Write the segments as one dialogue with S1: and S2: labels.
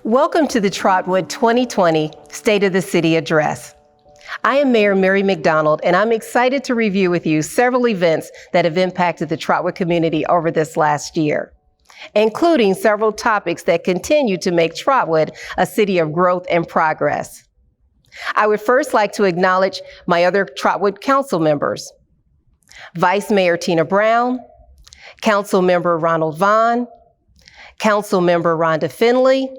S1: Welcome to the Trotwood 2020 State of the City Address. I am Mayor Mary McDonald, and I'm excited to review with you several events that have impacted the Trotwood community over this last year, including several topics that continue to make Trotwood a city of growth and progress. I would first like to acknowledge my other Trotwood council members: Vice Mayor Tina Brown, Council Member Ronald Vaughn, Council Member Rhonda Finley,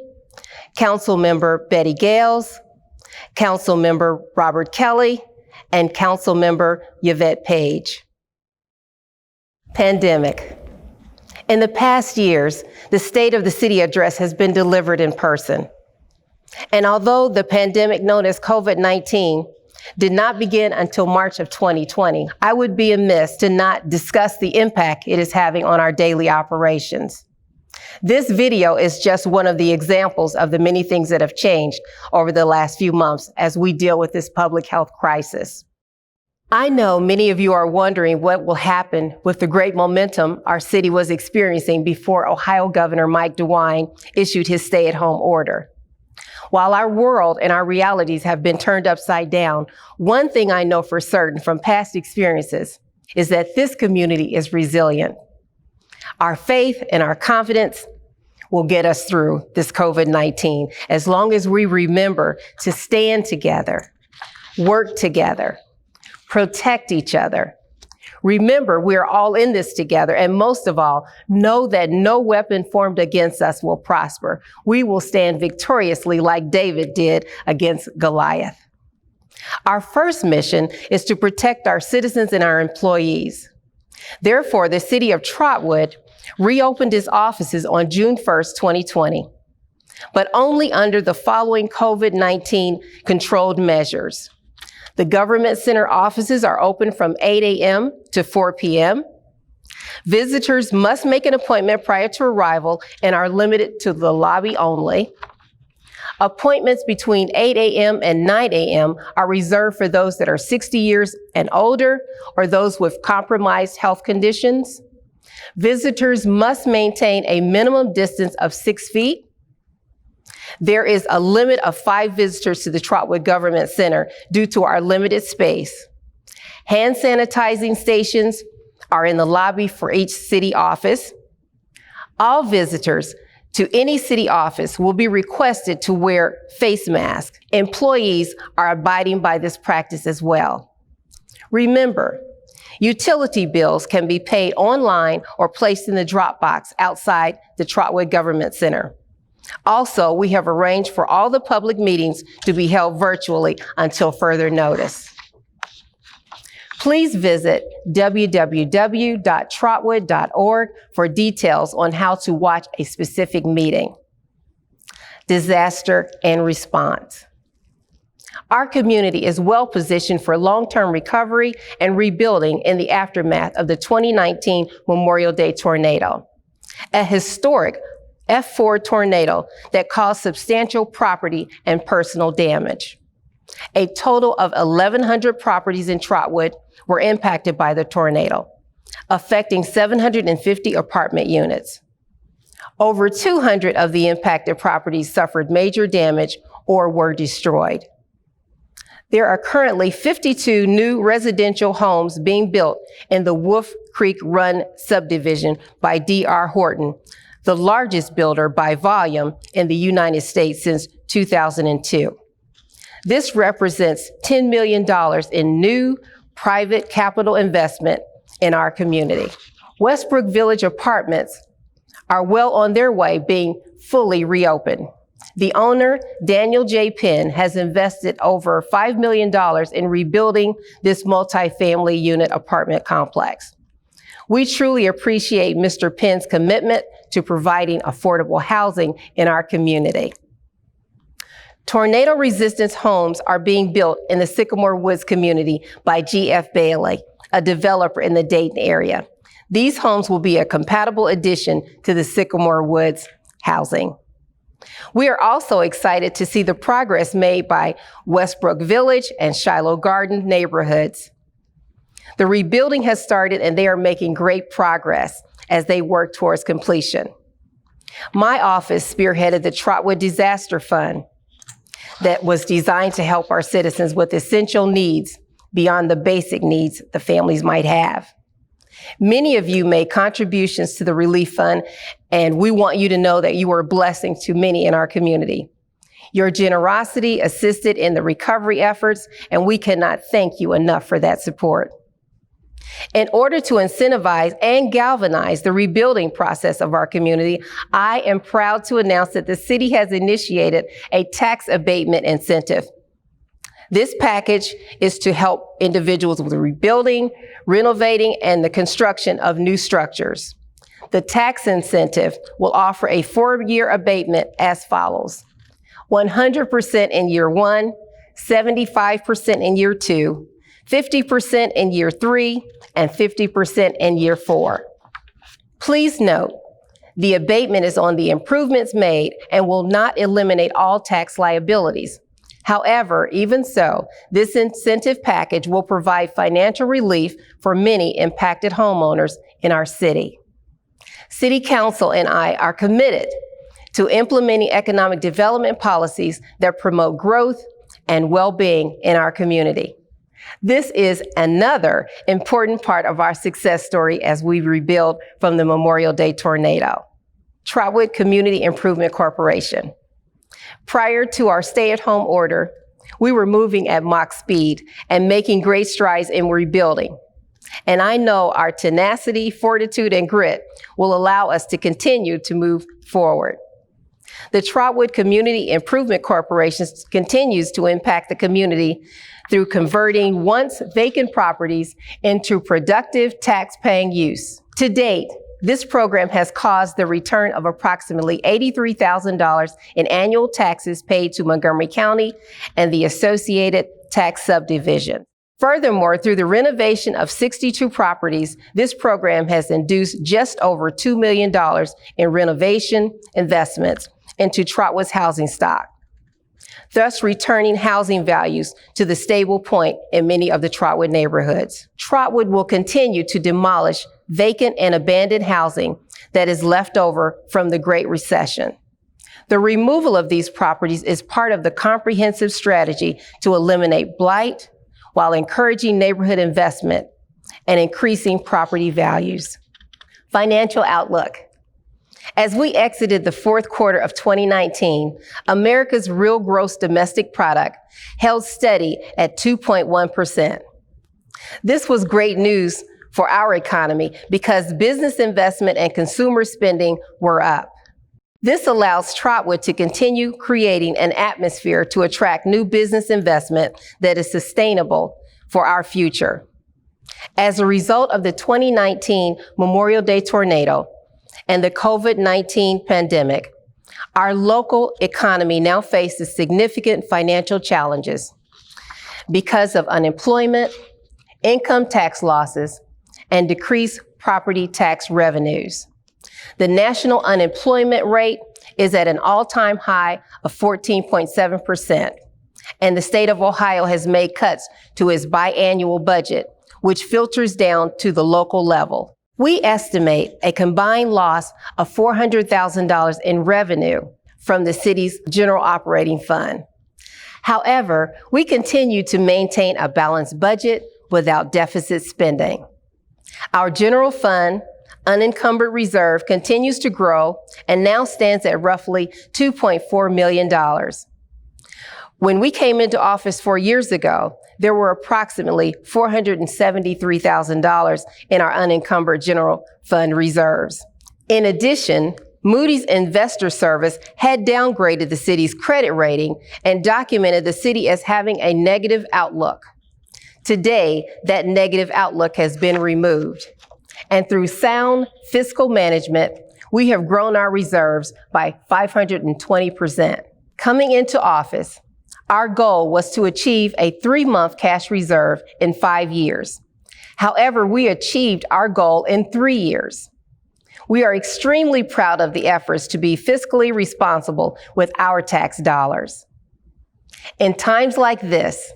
S1: Council Member Betty Gales, Council Member Robert Kelly, and Council Member Yvette Page. Pandemic. In the past years, the State of the City Address has been delivered in person. And although the pandemic known as COVID-19 did not begin until March of 2020, I would be amiss to not discuss the impact it is having on our daily operations. This video is just one of the examples of the many things that have changed over the last few months as we deal with this public health crisis. I know many of you are wondering what will happen with the great momentum our city was experiencing before Ohio Governor Mike DeWine issued his stay-at-home order. While our world and our realities have been turned upside down, one thing I know for certain from past experiences is that this community is resilient. Our faith and our confidence will get us through this COVID-19 as long as we remember to stand together, work together, protect each other. Remember, we are all in this together, and most of all, know that no weapon formed against us will prosper. We will stand victoriously like David did against Goliath. Our first mission is to protect our citizens and our employees. Therefore, the city of Trotwood reopened its offices on June 1st, 2020, but only under the following COVID-19 controlled measures. The Government Center offices are open from 8 a.m. to 4 p.m. Visitors must make an appointment prior to arrival and are limited to the lobby only. Appointments between 8 a.m. and 9 a.m. are reserved for those that are 60 years and older or those with compromised health conditions. Visitors must maintain a minimum distance of 6 feet. There is a limit of 5 visitors to the Trotwood Government Center due to our limited space. Hand sanitizing stations are in the lobby for each city office. All visitors to any city office will be requested to wear face masks. Employees are abiding by this practice as well. Remember, utility bills can be paid online or placed in the drop box outside the Trotwood Government Center. Also, we have arranged for all the public meetings to be held virtually until further notice. Please visit www.trotwood.org for details on how to watch a specific meeting. Disaster and response. Our community is well positioned for long-term recovery and rebuilding in the aftermath of the 2019 Memorial Day tornado, a historic F4 tornado that caused substantial property and personal damage. A total of 1,100 properties in Trotwood were impacted by the tornado, affecting 750 apartment units. Over 200 of the impacted properties suffered major damage or were destroyed. There are currently 52 new residential homes being built in the Wolf Creek Run subdivision by D.R. Horton, the largest builder by volume in the United States since 2002. This represents $10 million in new private capital investment in our community. Westbrook Village apartments are well on their way being fully reopened. The owner, Daniel J. Penn, has invested over $5 million in rebuilding this multifamily unit apartment complex. We truly appreciate Mr. Penn's commitment to providing affordable housing in our community. Tornado resistance homes are being built in the Sycamore Woods community by G.F. Bailey, a developer in the Dayton area. These homes will be a compatible addition to the Sycamore Woods housing. We are also excited to see the progress made by Westbrook Village and Shiloh Garden neighborhoods. The rebuilding has started and they are making great progress as they work towards completion. My office spearheaded the Trotwood Disaster Fund that was designed to help our citizens with essential needs beyond the basic needs the families might have. Many of you made contributions to the relief fund, and we want you to know that you are a blessing to many in our community. Your generosity assisted in the recovery efforts, and we cannot thank you enough for that support. In order to incentivize and galvanize the rebuilding process of our community, I am proud to announce that the city has initiated a tax abatement incentive. This package is to help individuals with rebuilding, renovating, and the construction of new structures. The tax incentive will offer a 4-year abatement as follows: 100% in year 1, 75% in year 2, 50% in year 3, and 50% in year 4. Please note, the abatement is on the improvements made and will not eliminate all tax liabilities. However, even so, this incentive package will provide financial relief for many impacted homeowners in our city. City Council and I are committed to implementing economic development policies that promote growth and well-being in our community. This is another important part of our success story as we rebuild from the Memorial Day tornado. Trotwood Community Improvement Corporation. Prior to our stay-at-home order, we were moving at Mach speed and making great strides in rebuilding. And I know our tenacity, fortitude, and grit will allow us to continue to move forward. The Trotwood Community Improvement Corporation continues to impact the community through converting once vacant properties into productive tax-paying use. To date, this program has caused the return of approximately $83,000 in annual taxes paid to Montgomery County and the associated tax subdivision. Furthermore, through the renovation of 62 properties, this program has induced just over $2 million in renovation investments into Trotwood's housing stock, thus returning housing values to the stable point in many of the Trotwood neighborhoods. Trotwood will continue to demolish vacant and abandoned housing that is left over from the Great Recession. The removal of these properties is part of the comprehensive strategy to eliminate blight while encouraging neighborhood investment and increasing property values. Financial outlook. As we exited the fourth quarter of 2019, America's real gross domestic product held steady at 2.1%. This was great news for our economy because business investment and consumer spending were up. This allows Trotwood to continue creating an atmosphere to attract new business investment that is sustainable for our future. As a result of the 2019 Memorial Day tornado and the COVID-19 pandemic, our local economy now faces significant financial challenges because of unemployment, income tax losses, and decreased property tax revenues. The national unemployment rate is at an all-time high of 14.7%, and the state of Ohio has made cuts to its biannual budget, which filters down to the local level. We estimate a combined loss of $400,000 in revenue from the city's general operating fund. However, we continue to maintain a balanced budget without deficit spending. Our general fund unencumbered reserve continues to grow and now stands at roughly $2.4 million. When we came into office 4 years ago, there were approximately $473,000 in our unencumbered general fund reserves. In addition, Moody's Investor Service had downgraded the city's credit rating and documented the city as having a negative outlook. Today, that negative outlook has been removed. And through sound fiscal management, we have grown our reserves by 520%. Coming into office, our goal was to achieve a 3-month cash reserve in 5 years. However, we achieved our goal in 3 years. We are extremely proud of the efforts to be fiscally responsible with our tax dollars. In times like this,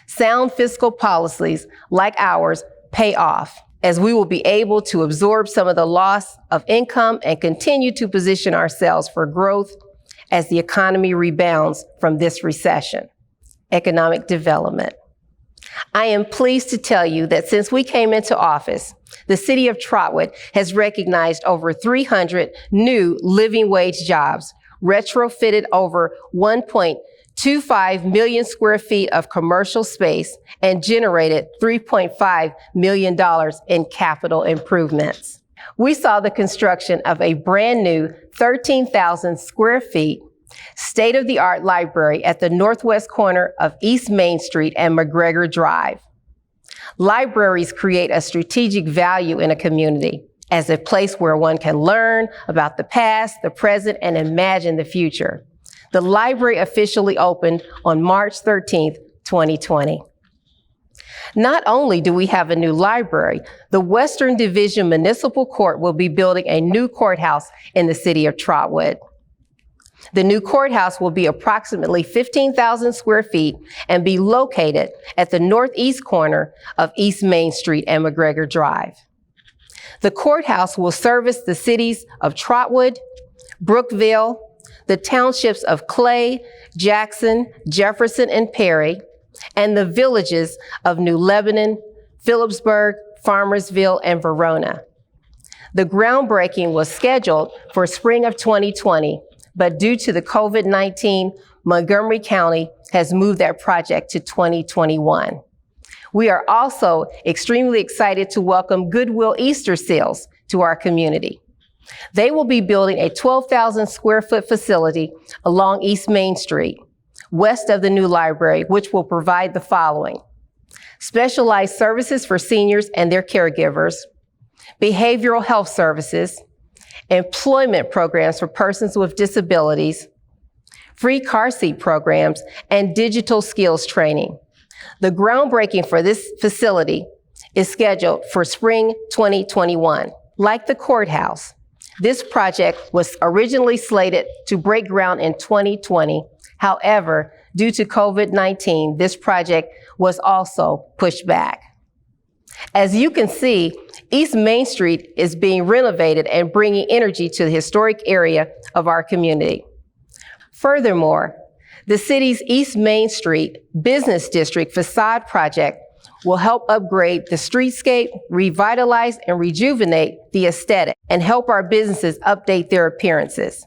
S1: sound fiscal policies like ours pay off, as we will be able to absorb some of the loss of income and continue to position ourselves for growth as the economy rebounds from this recession. Economic development. I am pleased to tell you that since we came into office, the city of Trotwood has recognized over 300 new living wage jobs, retrofitted over 1.25 million square feet of commercial space, and generated $3.5 million in capital improvements. We saw the construction of a brand new 13,000 square feet state-of-the-art library at the northwest corner of East Main Street and McGregor Drive. Libraries create a strategic value in a community as a place where one can learn about the past, the present, and imagine the future. The library officially opened on March 13th, 2020. Not only do we have a new library, the Western Division Municipal Court will be building a new courthouse in the city of Trotwood. The new courthouse will be approximately 15,000 square feet and be located at the northeast corner of East Main Street and McGregor Drive. The courthouse will service the cities of Trotwood, Brookville, the townships of Clay, Jackson, Jefferson, and Perry, and the villages of New Lebanon, Phillipsburg, Farmersville, and Verona. The groundbreaking was scheduled for spring of 2020, but due to the COVID-19, Montgomery County has moved that project to 2021. We are also extremely excited to welcome Goodwill Easter Seals to our community. They will be building a 12,000 square foot facility along East Main Street, west of the new library, which will provide the following: specialized services for seniors and their caregivers, behavioral health services, employment programs for persons with disabilities, free car seat programs, and digital skills training. The groundbreaking for this facility is scheduled for spring 2021. Like the courthouse, this project was originally slated to break ground in 2020. However, due to COVID-19, this project was also pushed back. As you can see, East Main Street is being renovated and bringing energy to the historic area of our community. Furthermore, the city's East Main Street Business District facade project will help upgrade the streetscape, revitalize and rejuvenate the aesthetic, and help our businesses update their appearances.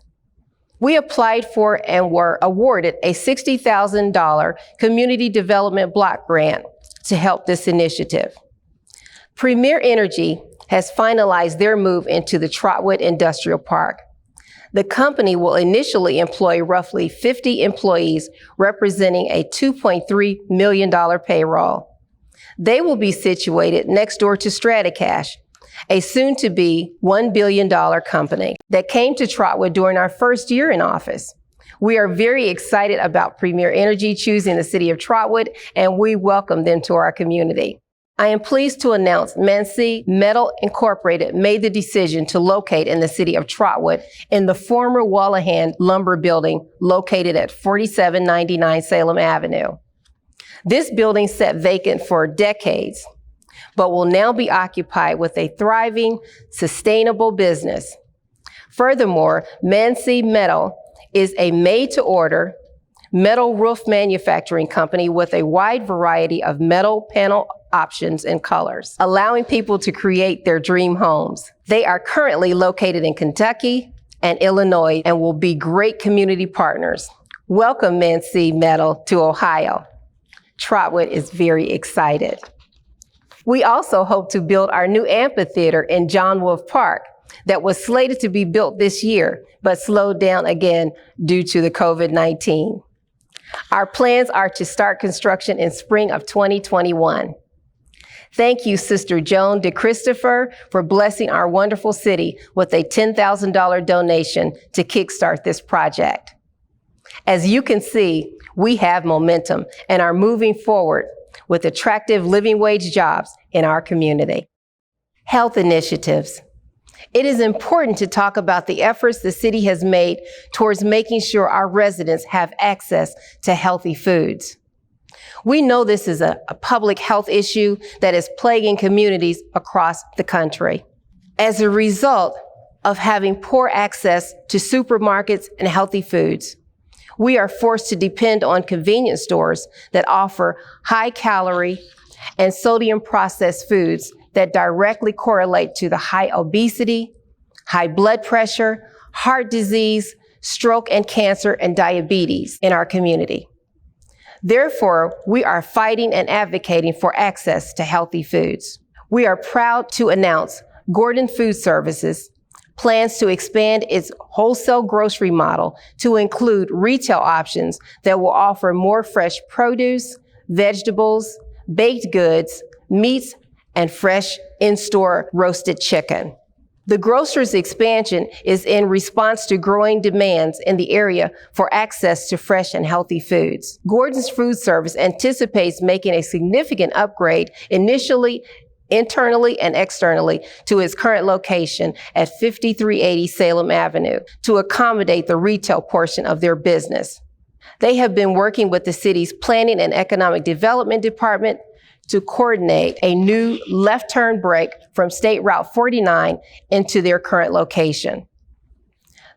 S1: We applied for and were awarded a $60,000 Community Development Block Grant to help this initiative. Premier Energy has finalized their move into the Trotwood Industrial Park. The company will initially employ roughly 50 employees, representing a $2.3 million payroll. They will be situated next door to Stratacash, a soon-to-be $1 billion company that came to Trotwood during our first year in office. We are very excited about Premier Energy choosing the city of Trotwood, and we welcome them to our community. I am pleased to announce Mansi Metal Incorporated made the decision to locate in the city of Trotwood in the former Wallahan Lumber Building located at 4799 Salem Avenue. This building sat vacant for decades, but will now be occupied with a thriving, sustainable business. Furthermore, Mansi Metal is a made-to-order metal roof manufacturing company with a wide variety of metal panel options and colors, allowing people to create their dream homes. They are currently located in Kentucky and Illinois and will be great community partners. Welcome, Mansi Metal, to Ohio. Trotwood is very excited. We also hope to build our new amphitheater in John Wolfe Park that was slated to be built this year, but slowed down again due to the COVID-19. Our plans are to start construction in spring of 2021. Thank you, Sister Joan DeChristopher, for blessing our wonderful city with a $10,000 donation to kickstart this project. As you can see, we have momentum and are moving forward with attractive living wage jobs in our community. Health initiatives. It is important to talk about the efforts the city has made towards making sure our residents have access to healthy foods. We know this is a public health issue that is plaguing communities across the country. As a result of having poor access to supermarkets and healthy foods, we are forced to depend on convenience stores that offer high-calorie and sodium-processed foods that directly correlate to the high obesity, high blood pressure, heart disease, stroke and cancer, and diabetes in our community. Therefore, we are fighting and advocating for access to healthy foods. We are proud to announce Gordon Food Services plans to expand its wholesale grocery model to include retail options that will offer more fresh produce, vegetables, baked goods, meats, and fresh in-store roasted chicken. The grocer's expansion is in response to growing demands in the area for access to fresh and healthy foods. Gordon's Food Service anticipates making a significant upgrade initially, internally and externally to its current location at 5380 Salem Avenue to accommodate the retail portion of their business. They have been working with the city's Planning and Economic Development Department to coordinate a new left turn break from State Route 49 into their current location.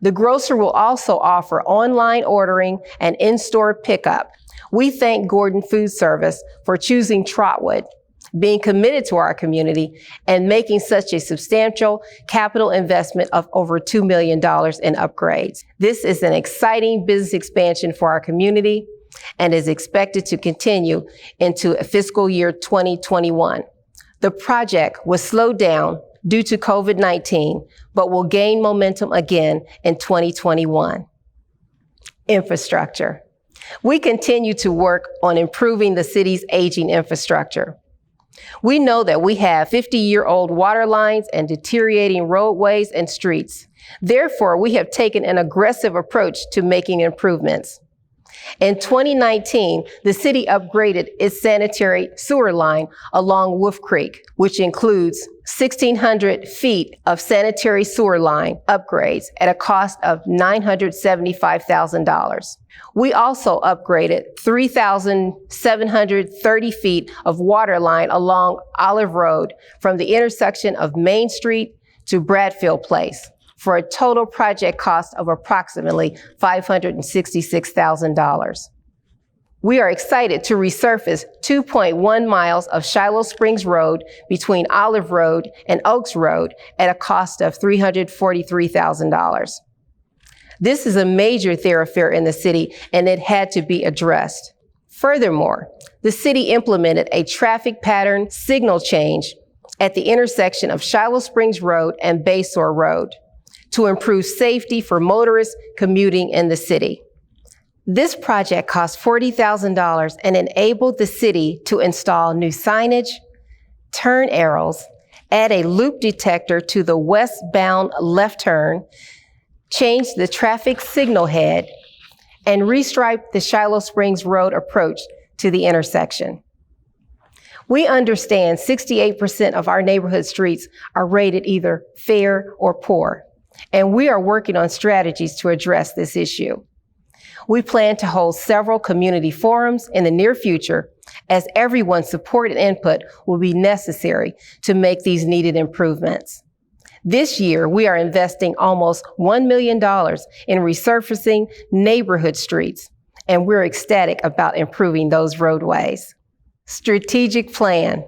S1: The grocer will also offer online ordering and in-store pickup. We thank Gordon Food Service for choosing Trotwood, being committed to our community, and making such a substantial capital investment of over $2 million in upgrades. This is an exciting business expansion for our community and is expected to continue into fiscal year 2021. The project was slowed down due to COVID-19, but will gain momentum again in 2021. Infrastructure. We continue to work on improving the city's aging infrastructure. We know that we have 50-year-old water lines and deteriorating roadways and streets. Therefore, we have taken an aggressive approach to making improvements. In 2019, the city upgraded its sanitary sewer line along Wolf Creek, which includes 1,600 feet of sanitary sewer line upgrades at a cost of $975,000. We also upgraded 3,730 feet of water line along Olive Road from the intersection of Main Street to Bradfield Place, for a total project cost of approximately $566,000. We are excited to resurface 2.1 miles of Shiloh Springs Road between Olive Road and Oaks Road at a cost of $343,000. This is a major thoroughfare in the city, and it had to be addressed. Furthermore, the city implemented a traffic pattern signal change at the intersection of Shiloh Springs Road and Basore Road to improve safety for motorists commuting in the city. This project cost $40,000 and enabled the city to install new signage, turn arrows, add a loop detector to the westbound left turn, change the traffic signal head, and restripe the Shiloh Springs Road approach to the intersection. We understand 68% of our neighborhood streets are rated either fair or poor, and we are working on strategies to address this issue. We plan to hold several community forums in the near future, as everyone's support and input will be necessary to make these needed improvements. This year, we are investing almost $1 million in resurfacing neighborhood streets, and we're ecstatic about improving those roadways. Strategic plan.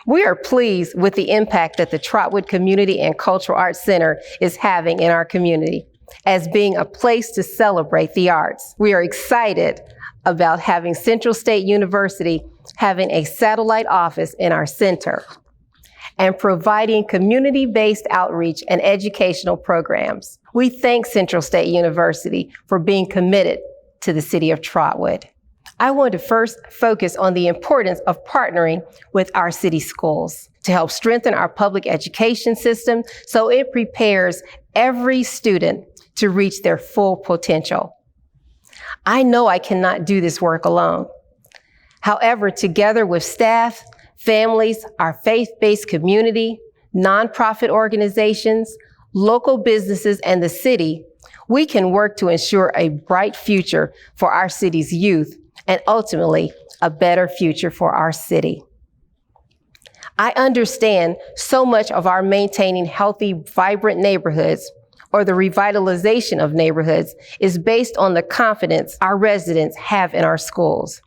S1: We are pleased with the impact that the Trotwood Community and Cultural Arts Center is having in our community as being a place to celebrate the arts. We are excited about having Central State University having a satellite office in our center and providing community-based outreach and educational programs. We thank Central State University for being committed to the city of Trotwood. I want to first focus on the importance of partnering with our city schools to help strengthen our public education system so it prepares every student to reach their full potential. I know I cannot do this work alone. However, together with staff, families, our faith-based community, nonprofit organizations, local businesses, and the city, we can work to ensure a bright future for our city's youth and ultimately a better future for our city. I understand so much of our maintaining healthy, vibrant neighborhoods or the revitalization of neighborhoods is based on the confidence our residents have in our schools.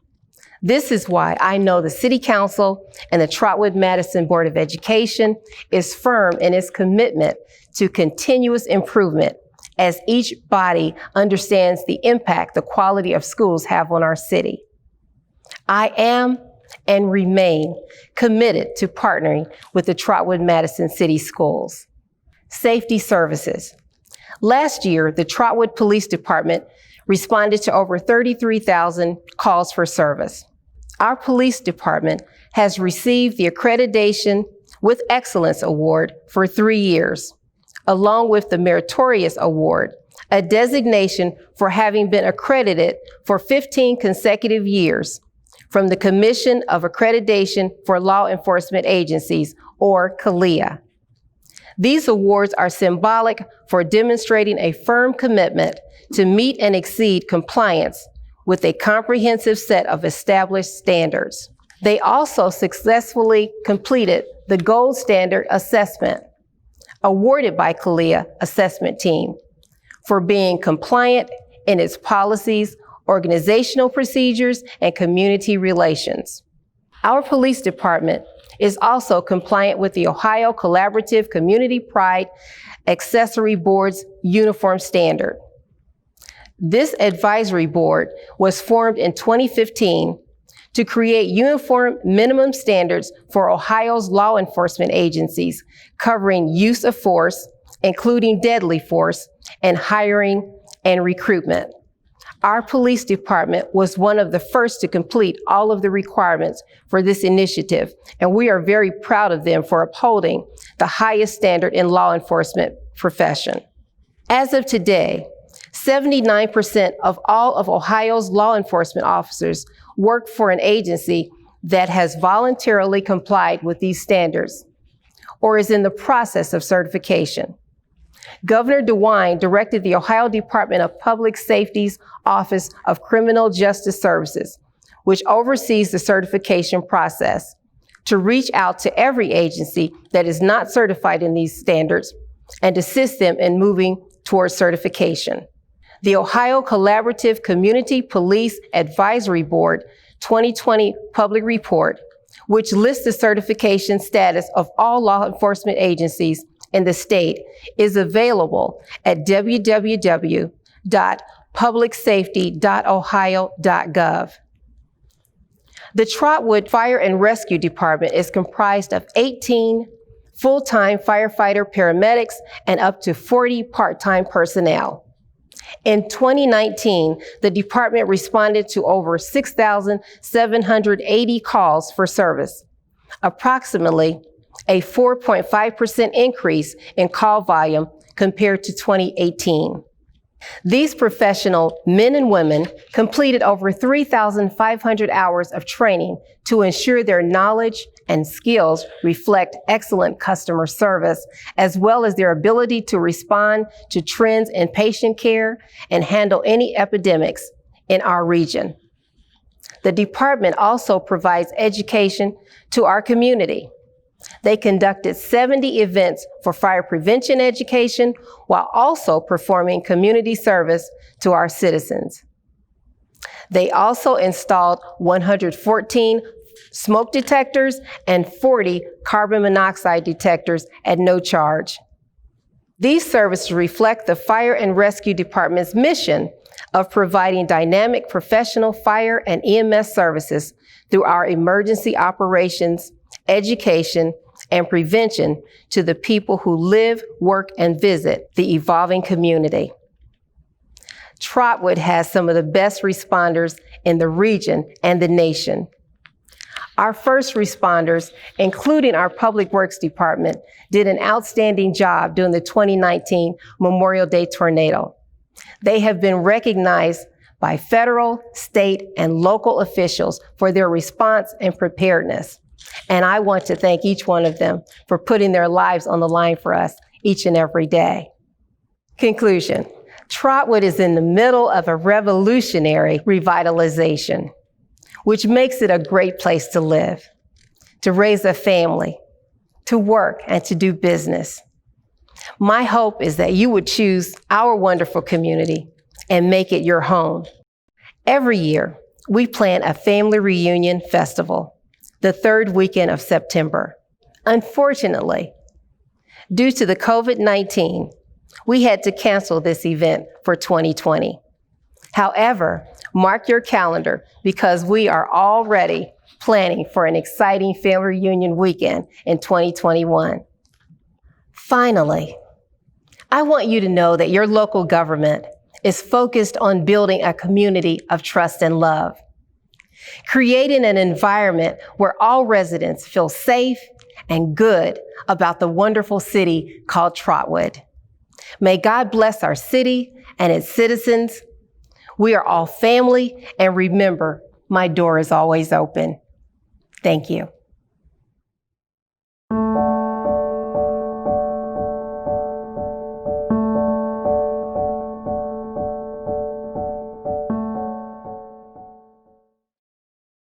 S1: This is why I know the City Council and the Trotwood-Madison Board of Education is firm in its commitment to continuous improvement as each body understands the impact the quality of schools have on our city. I am and remain committed to partnering with the Trotwood-Madison City Schools. Safety services. Last year, the Trotwood Police Department responded to over 33,000 calls for service. Our police department has received the Accreditation with Excellence Award for 3 years, along with the Meritorious Award, a designation for having been accredited for 15 consecutive years from the Commission of Accreditation for Law Enforcement Agencies, or CALEA. These awards are symbolic for demonstrating a firm commitment to meet and exceed compliance with a comprehensive set of established standards. They also successfully completed the Gold Standard Assessment, awarded by CALEA Assessment Team, for being compliant in its policies, organizational procedures, and community relations. Our police department is also compliant with the Ohio Collaborative Community Pride Accessory Board's uniform standard. This advisory board was formed in 2015 to create uniform minimum standards for Ohio's law enforcement agencies covering use of force, including deadly force, and hiring and recruitment. Our police department was one of the first to complete all of the requirements for this initiative, and we are very proud of them for upholding the highest standard in law enforcement profession. As of today, 79% of all of Ohio's law enforcement officers work for an agency that has voluntarily complied with these standards or is in the process of certification. Governor DeWine directed the Ohio Department of Public Safety's Office of Criminal Justice Services, which oversees the certification process, to reach out to every agency that is not certified in these standards and assist them in moving towards certification. The Ohio Collaborative Community Police Advisory Board 2020 public report, which lists the certification status of all law enforcement agencies in the state, is available at www.publicsafety.ohio.gov. The Trotwood Fire and Rescue Department is comprised of 18 full-time firefighter paramedics and up to 40 part-time personnel. In 2019, the department responded to over 6,780 calls for service, approximately a 4.5% increase in call volume compared to 2018. These professional men and women completed over 3,500 hours of training to ensure their knowledge and skills reflect excellent customer service, as well as their ability to respond to trends in patient care and handle any epidemics in our region. The department also provides education to our community. They conducted 70 events for fire prevention education while also performing community service to our citizens. They also installed 114 smoke detectors and 40 carbon monoxide detectors at no charge. These services reflect the Fire and Rescue Department's mission of providing dynamic professional fire and EMS services through our emergency operations, education, and prevention to the people who live, work, and visit the evolving community. Trotwood has some of the best responders in the region and the nation. Our first responders, including our Public Works Department, did an outstanding job during the 2019 Memorial Day tornado. They have been recognized by federal, state, and local officials for their response and preparedness. And I want to thank each one of them for putting their lives on the line for us each and every day. Conclusion. Trotwood is in the middle of a revolutionary revitalization. which makes it a great place to live, to raise a family, to work, and to do business. My hope is that you would choose our wonderful community and make it your home. Every year, we plan a family reunion festival, the third weekend of September. Unfortunately, due to the COVID-19, we had to cancel this event for 2020. However, mark your calendar because we are already planning for an exciting family reunion weekend in 2021. Finally, I want you to know that your local government is focused on building a community of trust and love, creating an environment where all residents feel safe and good about the wonderful city called Trotwood. May God bless our city and its citizens. We are all family, and remember, my door is always open. Thank you.